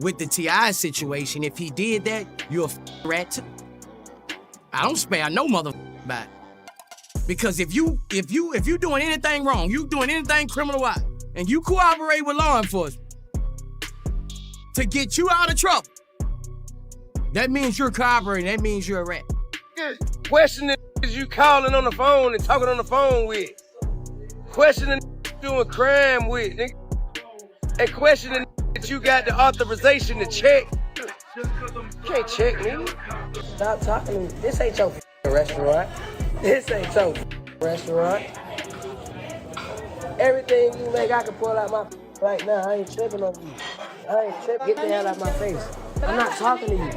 with the T.I. situation, if he did that, you're a rat too. I don't spare no motherfucker by it. Because if you doing anything wrong, you doing anything criminal-wise, and you cooperate with law enforcement to get you out of trouble, that means you're cooperating, that means you're a rat. Questioning is you calling on the phone and talking on the phone with. Questioning doing crime with. And questioning that you got the authorization to check. You can't check me. Stop talking to me. This ain't your restaurant. This ain't your restaurant. Everything you make, I can pull out my right now. I ain't tripping on you. I ain't tripping. Get the hell out of my face. I'm not talking to you.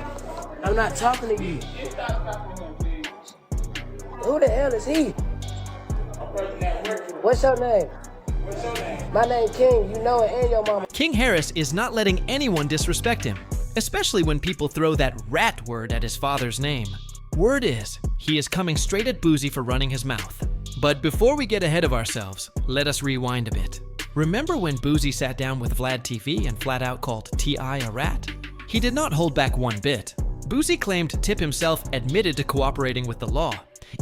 I'm not talking to you. Who the hell is he? What's your name? My name King. You know it, and your mama. King Harris is not letting anyone disrespect him, especially when people throw that rat word at his father's name. Word is, he is coming straight at Boosie for running his mouth. But before we get ahead of ourselves, let us rewind a bit. Remember when Boosie sat down with VladTV and flat out called T.I. a rat? He did not hold back one bit. Boosie claimed Tip himself admitted to cooperating with the law,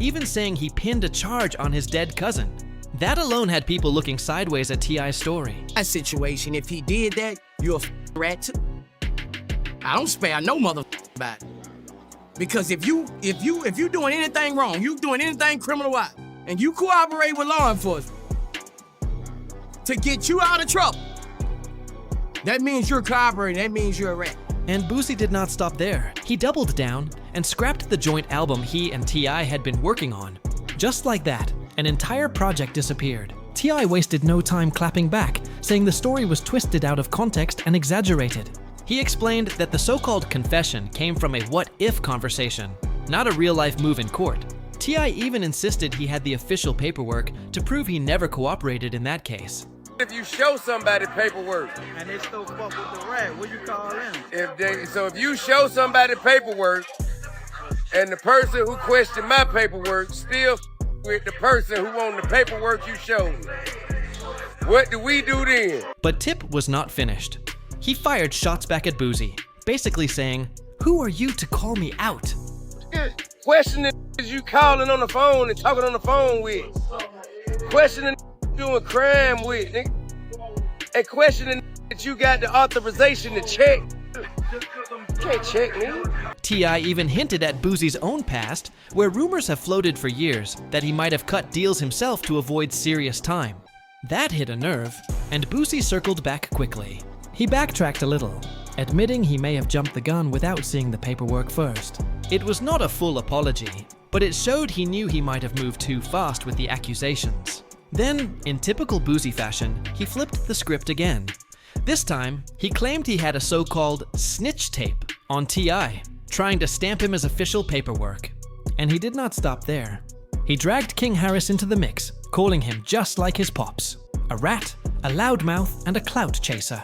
even saying he pinned a charge on his dead cousin. That alone had people looking sideways at T.I.'s story. That situation, if he did that, you're a rat too. I don't spare no motherfucker by it. Because if you doing anything wrong, you doing anything criminal-wise, and you cooperate with law enforcement to get you out of trouble, that means you're cooperating, that means you're a rat. And Boosie did not stop there. He doubled down and scrapped the joint album he and T.I. had been working on. Just like that, an entire project disappeared. T.I. wasted no time clapping back, saying the story was twisted out of context and exaggerated. He explained that the so-called confession came from a what-if conversation, not a real-life move in court. T.I. even insisted he had the official paperwork to prove he never cooperated in that case. If you show somebody paperwork, and they still fuck with the rat, what you call them? if you show somebody paperwork, and the person who questioned my paperwork still with the person who owned the paperwork you showed me, what do we do then? But Tip was not finished. He fired shots back at Boosie, basically saying, "Who are you to call me out?" Questioning is you calling on the phone and talking on the phone with. Questioning doing crime with. And questioning that you got the authorization to check. You can't check me. T.I. even hinted at Boosie's own past, where rumors have floated for years that he might have cut deals himself to avoid serious time. That hit a nerve, and Boosie circled back quickly. He backtracked a little, admitting he may have jumped the gun without seeing the paperwork first. It was not a full apology, but it showed he knew he might have moved too fast with the accusations. Then, in typical Boosie fashion, he flipped the script again. This time, he claimed he had a so-called snitch tape on T.I., trying to stamp him as official paperwork. And he did not stop there. He dragged King Harris into the mix, calling him just like his pops, a rat, a loudmouth, and a clout chaser.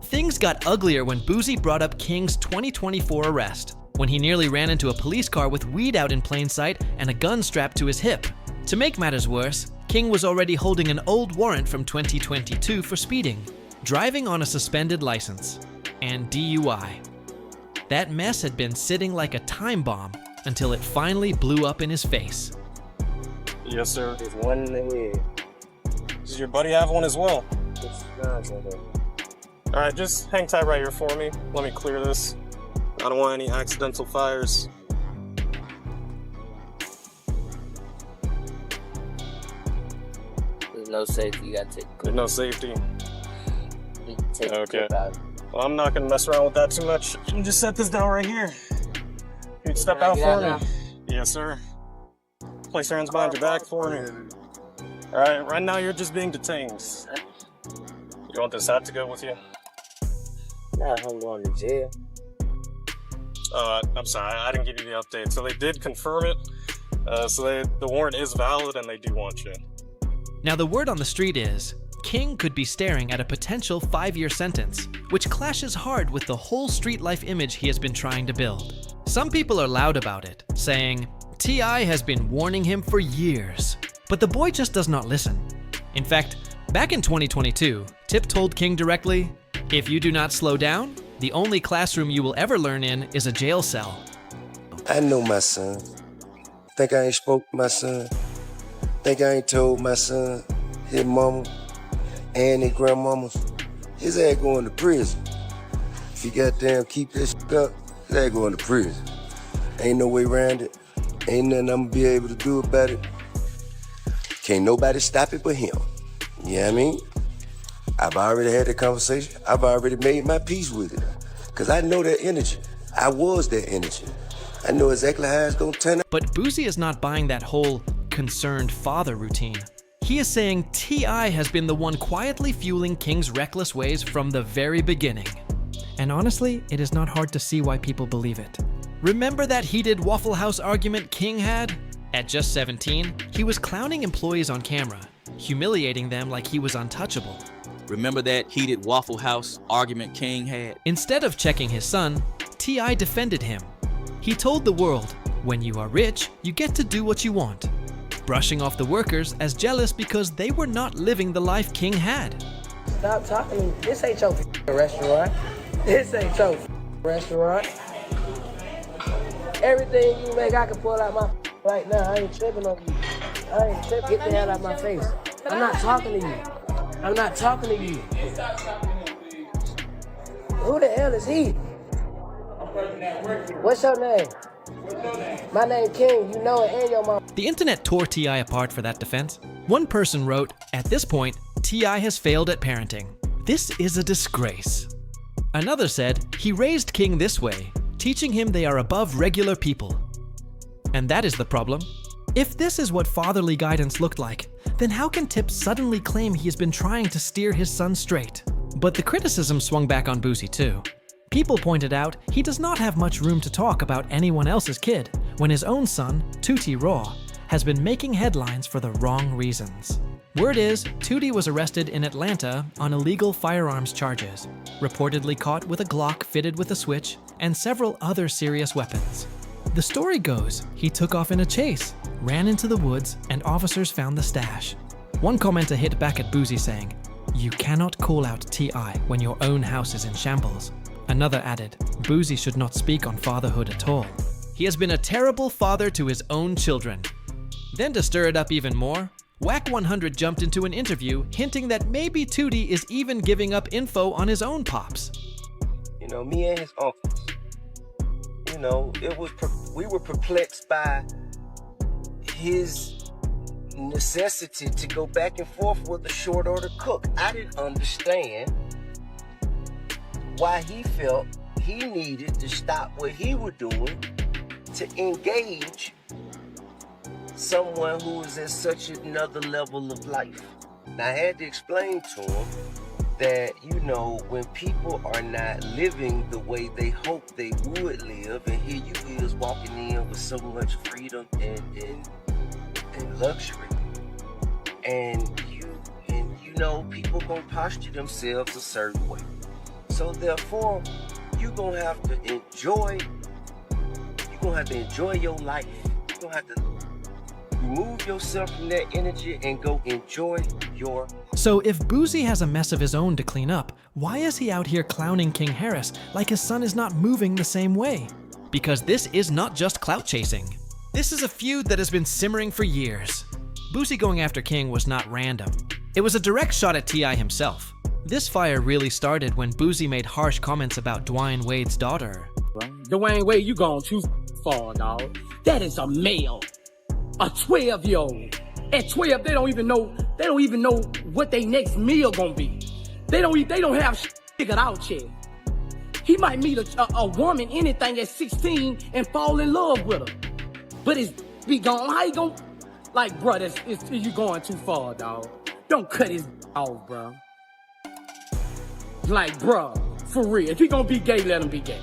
Things got uglier when Boosie brought up King's 2024 arrest, when he nearly ran into a police car with weed out in plain sight and a gun strapped to his hip. To make matters worse, King was already holding an old warrant from 2022 for speeding, driving on a suspended license, and DUI. That mess had been sitting like a time bomb until it finally blew up in his face. Yes, sir. There's one in the head. Does your buddy have one as well? All right, just hang tight right here for me. Let me clear this. I don't want any accidental fires. There's no safety. You gotta take. There's no safety. You can take the clip out. Well, I'm not gonna mess around with that too much. Let me just set this down right here. You'd step Can I out get for out me. now? Yes, sir. Place your hands behind your back for me. All right, right now you're just being detained. You want this hat to go with you? Not I'm going to jail. I'm sorry, I didn't give you the update. So they did confirm it. The warrant is valid and they do want you. Now the word on the street is, King could be staring at a potential 5-year sentence, which clashes hard with the whole street life image he has been trying to build. Some people are loud about it, saying, T.I. has been warning him for years, but the boy just does not listen. In fact, back in 2022, Tip told King directly, "If you do not slow down, The only classroom you will ever learn in is a jail cell. I know my son. Think I ain't spoke to my son. Think I ain't told my son, his mama, and his grandmama, his ass going to prison. If he goddamn keep this shit up, his ass going to prison. Ain't no way around it. Ain't nothing I'm gonna be able to do about it. Can't nobody stop it but him. You know what I mean? I've already had the conversation. I've already made my peace with it. Cause I know that energy. I was that energy. I know exactly how it's gonna turn out. But Boosie is not buying that whole concerned father routine. He is saying T.I. has been the one quietly fueling King's reckless ways from the very beginning. And honestly, it is not hard to see why people believe it. Remember that heated Waffle House argument King had? At just 17, he was clowning employees on camera, humiliating them like he was untouchable. Remember that heated Waffle House argument King had? Instead of checking his son, T.I. defended him. He told the world, when you are rich, you get to do what you want, brushing off the workers as jealous because they were not living the life King had. Stop talking to me. This ain't your restaurant. This ain't your restaurant. Everything you make, I can pull out my right now. I ain't tripping on you. I ain't tripping. Get the hell out of my face. I'm not talking to you. I'm not talking to you. Who the hell is he? What's your name? My name King. You know it, and your mom. The internet tore T.I. apart for that defense. One person wrote, "At this point, T.I. has failed at parenting. This is a disgrace." Another said, "He raised King this way, teaching him they are above regular people." And that is the problem. If this is what fatherly guidance looked like, then how can Tip suddenly claim he has been trying to steer his son straight? But the criticism swung back on Boosie too. People pointed out he does not have much room to talk about anyone else's kid when his own son, Tootie Raw, has been making headlines for the wrong reasons. Word is, Tootie was arrested in Atlanta on illegal firearms charges, reportedly caught with a Glock fitted with a switch and several other serious weapons. The story goes, he took off in a chase, ran into the woods, and officers found the stash. One commenter hit back at Boosie saying, "You cannot call out T.I. when your own house is in shambles." Another added, Boosie should not speak on fatherhood at all. He has been a terrible father to his own children. Then to stir it up even more, Whack 100 jumped into an interview hinting that maybe Tootie is even giving up info on his own pops. You know, me and his uncles. You know, we were perplexed by his necessity to go back and forth with a short order cook. I didn't understand why he felt he needed to stop what he was doing to engage someone who was at such another level of life. Now, I had to explain to him that, you know, when people are not living the way they hope they would live, and here you is walking in with so much freedom and luxury, and you know, people gonna posture themselves a certain way. So therefore, you're gonna have to enjoy your life. You're gonna have to remove yourself from that energy and go enjoy your. So if Boosie has a mess of his own to clean up, why is he out here clowning King Harris like his son is not moving the same way? Because this is not just clout chasing. This is a feud that has been simmering for years. Boosie going after King was not random. It was a direct shot at T.I. himself. This fire really started when Boosie made harsh comments about Dwayne Wade's daughter. Dwayne Wade, you gone too far, dog. That is a male. A 12-year-old. At 12, they don't even know what their next meal gonna be. They don't have figured out yet. He might meet a woman, anything at 16 and fall in love with her. But it's be gone. How you gonna, like, bro, you going too far, dog. Don't cut his off, bro. Like, bro, for real. If he gonna be gay, let him be gay.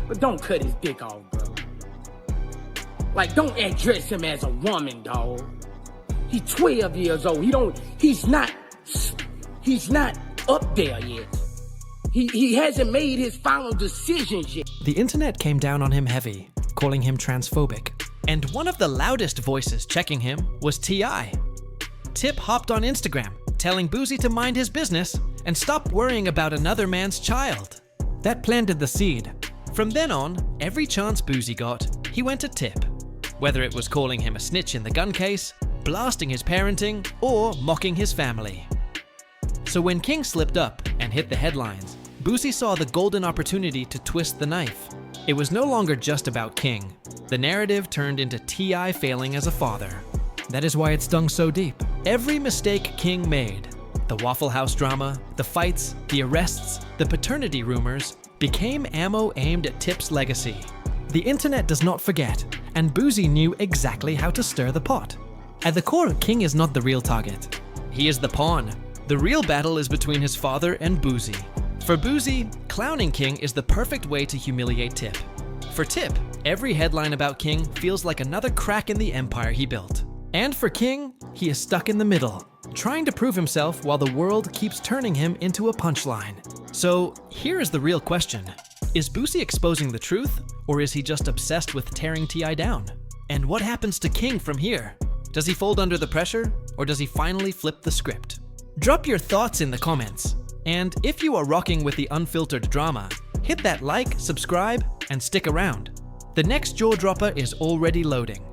But don't cut his dick off, bro. Like, don't address him as a woman, dog. He's 12 years old. He's not up there yet. He hasn't made his final decisions yet. The internet came down on him heavy, calling him transphobic. And one of the loudest voices checking him was T.I. Tip hopped on Instagram, telling Boosie to mind his business and stop worrying about another man's child. That planted the seed. From then on, every chance Boosie got, he went to tip. Whether it was calling him a snitch in the gun case, blasting his parenting, or mocking his family. So when King slipped up and hit the headlines, Boosie saw the golden opportunity to twist the knife. It was no longer just about King. The narrative turned into T.I. failing as a father. That is why it stung so deep. Every mistake King made, the Waffle House drama, the fights, the arrests, the paternity rumors, became ammo aimed at Tip's legacy. The internet does not forget, and Boosie knew exactly how to stir the pot. At the core, King is not the real target. He is the pawn. The real battle is between his father and Boosie. For Boosie, clowning King is the perfect way to humiliate Tip. For Tip, every headline about King feels like another crack in the empire he built. And for King, he is stuck in the middle, trying to prove himself while the world keeps turning him into a punchline. So here is the real question. Is Boosie exposing the truth, or is he just obsessed with tearing T.I. down? And what happens to King from here? Does he fold under the pressure, or does he finally flip the script? Drop your thoughts in the comments. And if you are rocking with the unfiltered drama, hit that like, subscribe, and stick around. The next jaw dropper is already loading.